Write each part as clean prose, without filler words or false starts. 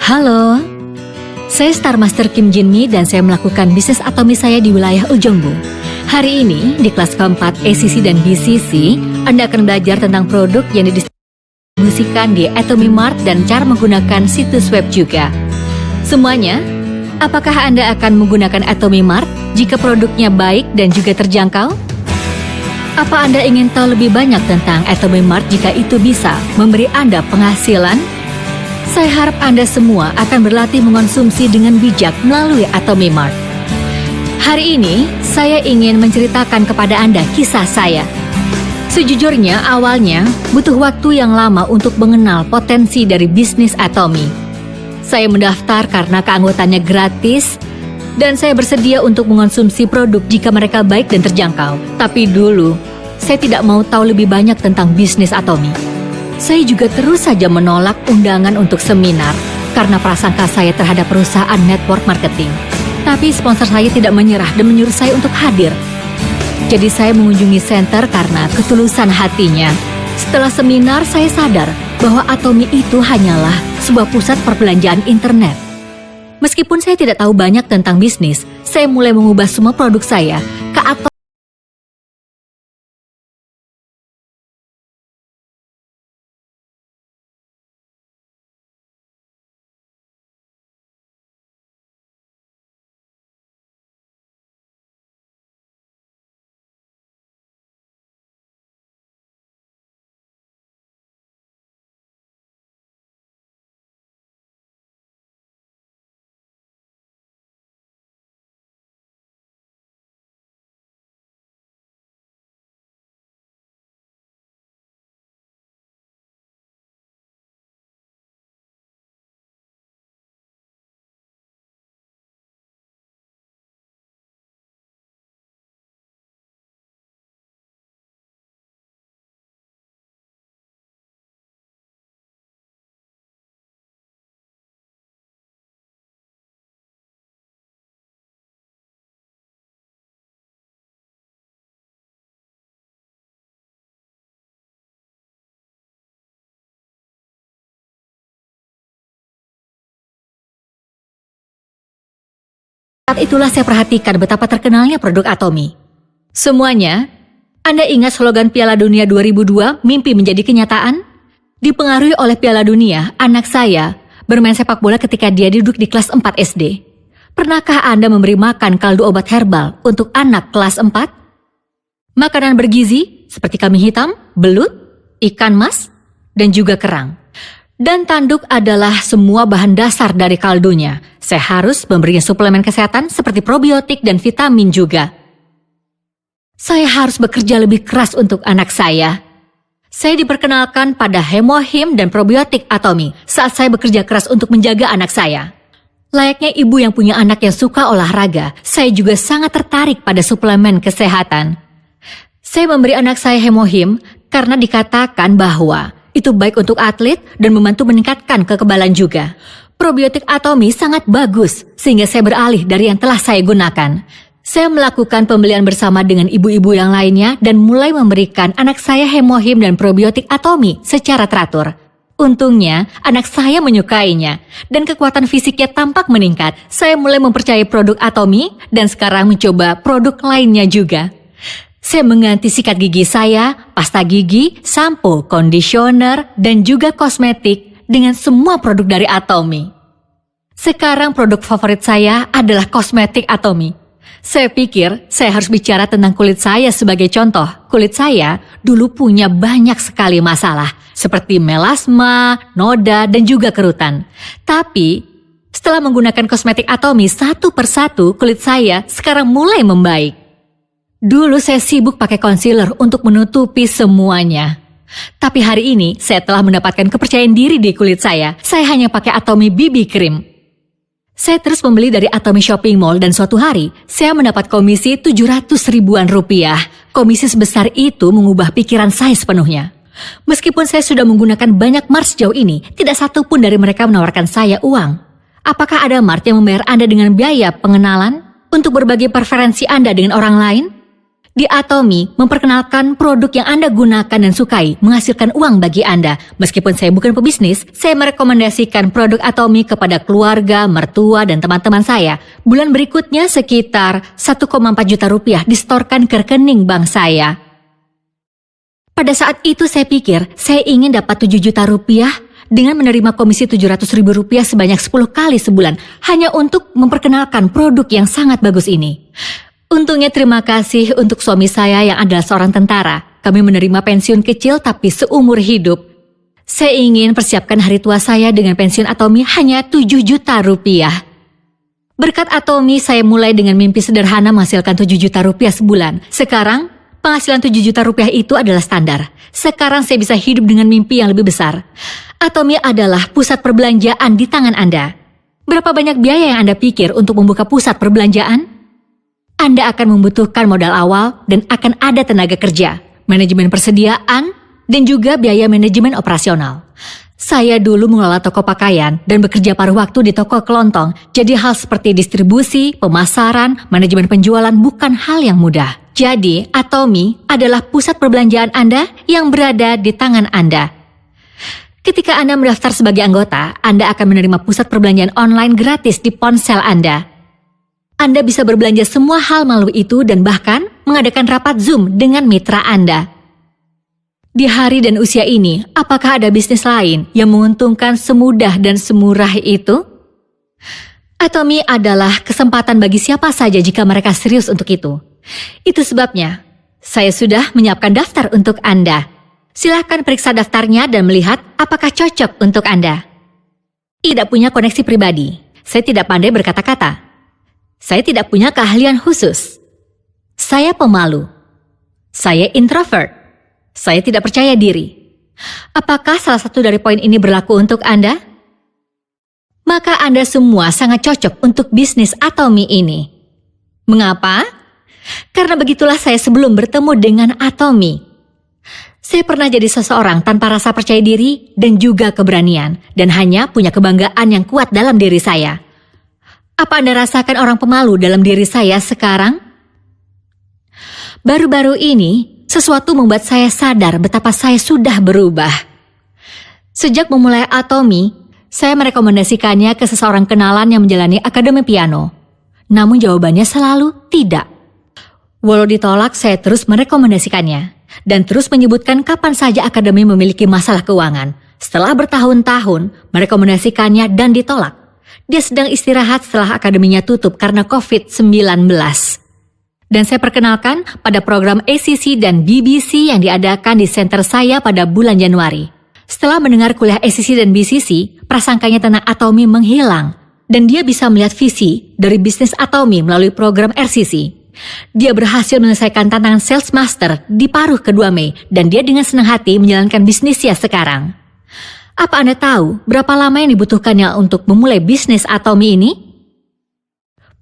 Halo, saya Star Master Kim Jinmi dan saya melakukan bisnis atomi saya di wilayah Ujeongbu. Hari ini, di kelas keempat ACC dan BCC, Anda akan belajar tentang produk yang didistribusikan di Atomy Mart dan cara menggunakan situs web juga. Semuanya, apakah Anda akan menggunakan Atomy Mart jika produknya baik dan juga terjangkau? Apa Anda ingin tahu lebih banyak tentang Atomy Mart jika itu bisa memberi Anda penghasilan? Saya harap Anda semua akan berlatih mengonsumsi dengan bijak melalui Atomy Mart. Hari ini, saya ingin menceritakan kepada Anda kisah saya. Sejujurnya, awalnya butuh waktu yang lama untuk mengenal potensi dari bisnis Atomy. Saya mendaftar karena keanggotaannya gratis, dan saya bersedia untuk mengonsumsi produk jika mereka baik dan terjangkau. Tapi dulu, saya tidak mau tahu lebih banyak tentang bisnis Atomy. Saya juga terus saja menolak undangan untuk seminar karena prasangka saya terhadap perusahaan network marketing. Tapi sponsor saya tidak menyerah dan menyuruh saya untuk hadir. Jadi saya mengunjungi center karena ketulusan hatinya. Setelah seminar, saya sadar bahwa Atomy itu hanyalah sebuah pusat perbelanjaan internet. Meskipun saya tidak tahu banyak tentang bisnis, saya mulai mengubah semua produk saya ke Atomy. Saat itulah saya perhatikan betapa terkenalnya produk Atomy. Semuanya, Anda ingat slogan Piala Dunia 2002, mimpi menjadi kenyataan? Dipengaruhi oleh Piala Dunia, anak saya bermain sepak bola ketika dia duduk di kelas 4 SD. Pernahkah Anda memberi makan kaldu obat herbal untuk anak kelas 4? Makanan bergizi seperti kambing hitam, belut, ikan mas, dan juga kerang. Dan tanduk adalah semua bahan dasar dari kaldunya. Saya harus memberinya suplemen kesehatan seperti probiotik dan vitamin juga. Saya harus bekerja lebih keras untuk anak saya. Saya diperkenalkan pada Hemohim dan probiotik Atomy saat saya bekerja keras untuk menjaga anak saya. Layaknya ibu yang punya anak yang suka olahraga, saya juga sangat tertarik pada suplemen kesehatan. Saya memberi anak saya Hemohim karena dikatakan bahwa itu baik untuk atlet dan membantu meningkatkan kekebalan juga. Probiotik Atomy sangat bagus, sehingga saya beralih dari yang telah saya gunakan. Saya melakukan pembelian bersama dengan ibu-ibu yang lainnya dan mulai memberikan anak saya Hemohim dan probiotik Atomy secara teratur. Untungnya, anak saya menyukainya, dan kekuatan fisiknya tampak meningkat. Saya mulai mempercayai produk Atomy dan sekarang mencoba produk lainnya juga. Saya mengganti sikat gigi saya, pasta gigi, sampo, conditioner, dan juga kosmetik dengan semua produk dari Atomy. Sekarang produk favorit saya adalah kosmetik Atomy. Saya pikir saya harus bicara tentang kulit saya sebagai contoh. Kulit saya dulu punya banyak sekali masalah, seperti melasma, noda, dan juga kerutan. Tapi, setelah menggunakan kosmetik Atomy satu persatu, kulit saya sekarang mulai membaik. Dulu saya sibuk pakai concealer untuk menutupi semuanya. Tapi hari ini saya telah mendapatkan kepercayaan diri di kulit saya. Saya hanya pakai Atomy BB Cream. Saya terus membeli dari Atomy Shopping Mall dan suatu hari saya mendapat komisi 700 ribuan rupiah. Komisi sebesar itu mengubah pikiran saya sepenuhnya. Meskipun saya sudah menggunakan banyak mart sejauh ini, tidak satu pun dari mereka menawarkan saya uang. Apakah ada mart yang membayar Anda dengan biaya pengenalan untuk berbagi preferensi Anda dengan orang lain? Di Atomy, memperkenalkan produk yang Anda gunakan dan sukai menghasilkan uang bagi Anda. Meskipun saya bukan pebisnis, saya merekomendasikan produk Atomy kepada keluarga, mertua, dan teman-teman saya. Bulan berikutnya sekitar 1,4 juta rupiah disetorkan ke rekening bank saya. Pada saat itu saya pikir saya ingin dapat 7 juta rupiah dengan menerima komisi 700 ribu rupiah sebanyak 10 kali sebulan hanya untuk memperkenalkan produk yang sangat bagus ini. Untungnya terima kasih untuk suami saya yang adalah seorang tentara. Kami menerima pensiun kecil tapi seumur hidup. Saya ingin persiapkan hari tua saya dengan pensiun Atomy hanya 7 juta rupiah. Berkat Atomy, saya mulai dengan mimpi sederhana menghasilkan 7 juta rupiah sebulan. Sekarang, penghasilan 7 juta rupiah itu adalah standar. Sekarang saya bisa hidup dengan mimpi yang lebih besar. Atomy adalah pusat perbelanjaan di tangan Anda. Berapa banyak biaya yang Anda pikir untuk membuka pusat perbelanjaan? Anda akan membutuhkan modal awal dan akan ada tenaga kerja, manajemen persediaan, dan juga biaya manajemen operasional. Saya dulu mengelola toko pakaian dan bekerja paruh waktu di toko kelontong, jadi hal seperti distribusi, pemasaran, manajemen penjualan bukan hal yang mudah. Jadi, Atomy adalah pusat perbelanjaan Anda yang berada di tangan Anda. Ketika Anda mendaftar sebagai anggota, Anda akan menerima pusat perbelanjaan online gratis di ponsel Anda. Anda bisa berbelanja semua hal melalui itu dan bahkan mengadakan rapat Zoom dengan mitra Anda. Di hari dan usia ini, apakah ada bisnis lain yang menguntungkan semudah dan semurah itu? Atomy adalah kesempatan bagi siapa saja jika mereka serius untuk itu. Itu sebabnya, saya sudah menyiapkan daftar untuk Anda. Silakan periksa daftarnya dan melihat apakah cocok untuk Anda. Tidak punya koneksi pribadi. Saya tidak pandai berkata-kata. Saya tidak punya keahlian khusus. Saya pemalu. Saya introvert. Saya tidak percaya diri. Apakah salah satu dari poin ini berlaku untuk Anda? Maka Anda semua sangat cocok untuk bisnis Atomy ini. Mengapa? Karena begitulah saya sebelum bertemu dengan Atomy. Saya pernah jadi seseorang tanpa rasa percaya diri dan juga keberanian, dan hanya punya kebanggaan yang kuat dalam diri saya. Apa Anda rasakan orang pemalu dalam diri saya sekarang? Baru-baru ini, sesuatu membuat saya sadar betapa saya sudah berubah. Sejak memulai Atomy, saya merekomendasikannya ke seseorang kenalan yang menjalani akademi piano. Namun jawabannya selalu tidak. Walau ditolak, saya terus merekomendasikannya. Dan terus menyebutkan kapan saja akademi memiliki masalah keuangan. Setelah bertahun-tahun, merekomendasikannya dan ditolak. Dia sedang istirahat setelah akademinya tutup karena COVID-19. Dan saya perkenalkan pada program ACC dan BBC yang diadakan di center saya pada bulan Januari. Setelah mendengar kuliah ACC dan BCC, prasangkanya tentang Atomy menghilang. Dan dia bisa melihat visi dari bisnis Atomy melalui program RCC. Dia berhasil menyelesaikan tantangan Sales Master di paruh kedua Mei. Dan dia dengan senang hati menjalankan bisnisnya sekarang. Apa Anda tahu berapa lama yang dibutuhkannya untuk memulai bisnis Atomy ini?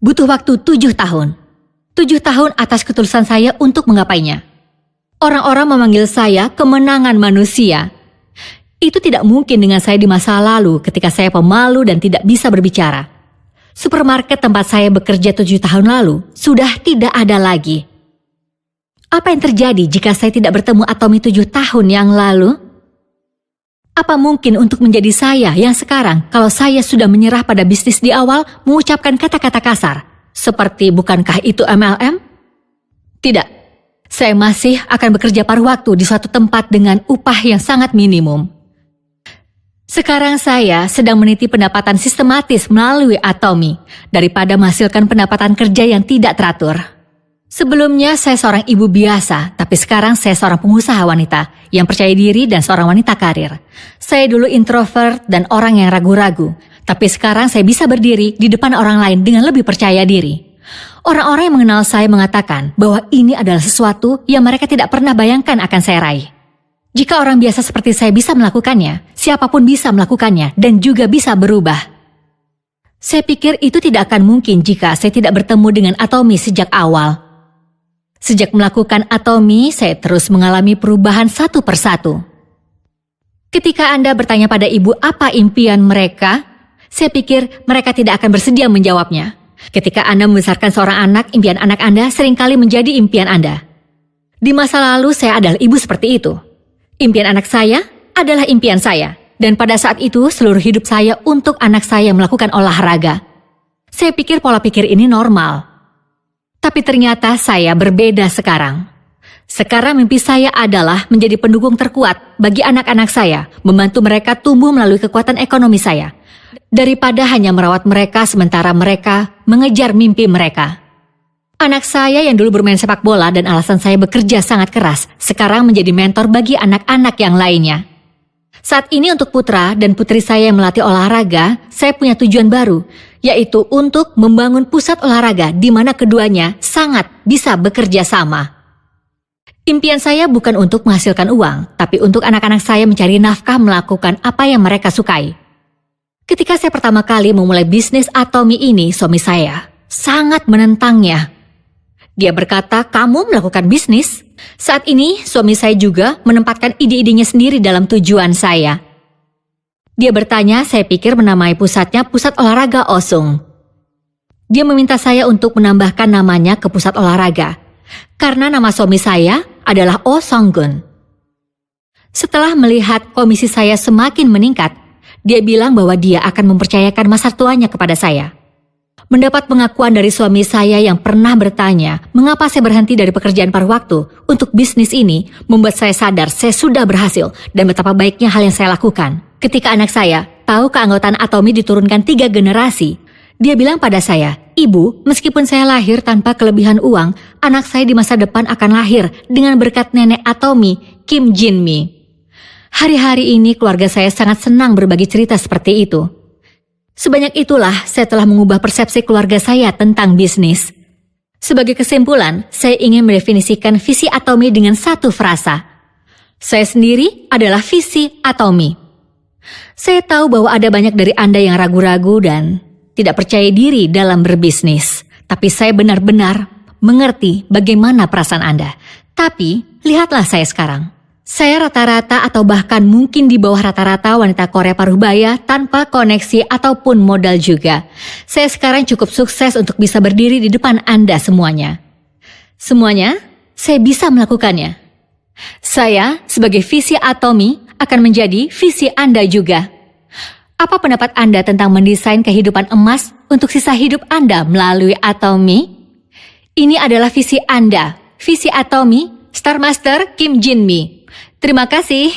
Butuh waktu 7 tahun. 7 tahun atas ketulusan saya untuk menggapainya. Orang-orang memanggil saya kemenangan manusia. Itu tidak mungkin dengan saya di masa lalu ketika saya pemalu dan tidak bisa berbicara. Supermarket tempat saya bekerja 7 tahun lalu sudah tidak ada lagi. Apa yang terjadi jika saya tidak bertemu Atomy 7 tahun yang lalu? Apa mungkin untuk menjadi saya yang sekarang kalau saya sudah menyerah pada bisnis di awal mengucapkan kata-kata kasar? Seperti bukankah itu MLM? Tidak. Saya masih akan bekerja paruh waktu di suatu tempat dengan upah yang sangat minimum. Sekarang saya sedang meniti pendapatan sistematis melalui Atomy daripada menghasilkan pendapatan kerja yang tidak teratur. Sebelumnya saya seorang ibu biasa, tapi sekarang saya seorang pengusaha wanita yang percaya diri dan seorang wanita karir. Saya dulu introvert dan orang yang ragu-ragu, tapi sekarang saya bisa berdiri di depan orang lain dengan lebih percaya diri. Orang-orang yang mengenal saya mengatakan bahwa ini adalah sesuatu yang mereka tidak pernah bayangkan akan saya raih. Jika orang biasa seperti saya bisa melakukannya, siapapun bisa melakukannya dan juga bisa berubah. Saya pikir itu tidak akan mungkin jika saya tidak bertemu dengan Atomy sejak awal. Sejak melakukan Atomy, saya terus mengalami perubahan satu persatu. Ketika Anda bertanya pada ibu apa impian mereka, saya pikir mereka tidak akan bersedia menjawabnya. Ketika Anda membesarkan seorang anak, impian anak Anda seringkali menjadi impian Anda. Di masa lalu saya adalah ibu seperti itu. Impian anak saya adalah impian saya. Dan pada saat itu seluruh hidup saya untuk anak saya melakukan olahraga. Saya pikir pola pikir ini normal. Tapi ternyata saya berbeda sekarang. Sekarang mimpi saya adalah menjadi pendukung terkuat bagi anak-anak saya, membantu mereka tumbuh melalui kekuatan ekonomi saya. Daripada hanya merawat mereka sementara mereka mengejar mimpi mereka. Anak saya yang dulu bermain sepak bola dan alasan saya bekerja sangat keras, sekarang menjadi mentor bagi anak-anak yang lainnya. Saat ini untuk putra dan putri saya yang melatih olahraga, saya punya tujuan baru, yaitu untuk membangun pusat olahraga di mana keduanya sangat bisa bekerja sama. Impian saya bukan untuk menghasilkan uang, tapi untuk anak-anak saya mencari nafkah melakukan apa yang mereka sukai. Ketika saya pertama kali memulai bisnis Atomy ini, suami saya sangat menentangnya. Dia berkata, kamu melakukan bisnis? Saat ini, suami saya juga menempatkan ide-idenya sendiri dalam tujuan saya. Dia bertanya, saya pikir menamai pusatnya Pusat Olahraga Osung. Dia meminta saya untuk menambahkan namanya ke pusat olahraga, karena nama suami saya adalah Oh Song-gun. Setelah melihat komisi saya semakin meningkat, dia bilang bahwa dia akan mempercayakan masa tuanya kepada saya. Mendapat pengakuan dari suami saya yang pernah bertanya mengapa saya berhenti dari pekerjaan paruh waktu untuk bisnis ini membuat saya sadar saya sudah berhasil dan betapa baiknya hal yang saya lakukan. Ketika anak saya tahu keanggotaan Atomy diturunkan 3 generasi, dia bilang pada saya, Ibu, meskipun saya lahir tanpa kelebihan uang, anak saya di masa depan akan lahir dengan berkat nenek Atomy, Kim Jin-mi. Hari-hari ini keluarga saya sangat senang berbagi cerita seperti itu. Sebanyak itulah saya telah mengubah persepsi keluarga saya tentang bisnis. Sebagai kesimpulan, saya ingin mendefinisikan visi Atomy dengan satu frasa. Saya sendiri adalah visi Atomy. Saya tahu bahwa ada banyak dari Anda yang ragu-ragu dan tidak percaya diri dalam berbisnis. Tapi saya benar-benar mengerti bagaimana perasaan Anda. Tapi, lihatlah saya sekarang. Saya rata-rata atau bahkan mungkin di bawah rata-rata wanita Korea paruh-baya tanpa koneksi ataupun modal juga. Saya sekarang cukup sukses untuk bisa berdiri di depan Anda semuanya. Semuanya, saya bisa melakukannya. Saya sebagai visi Atomy akan menjadi visi Anda juga. Apa pendapat Anda tentang mendesain kehidupan emas untuk sisa hidup Anda melalui Atomy? Ini adalah visi Anda, visi Atomy, Star Master Kim Jin-mi. Terima kasih.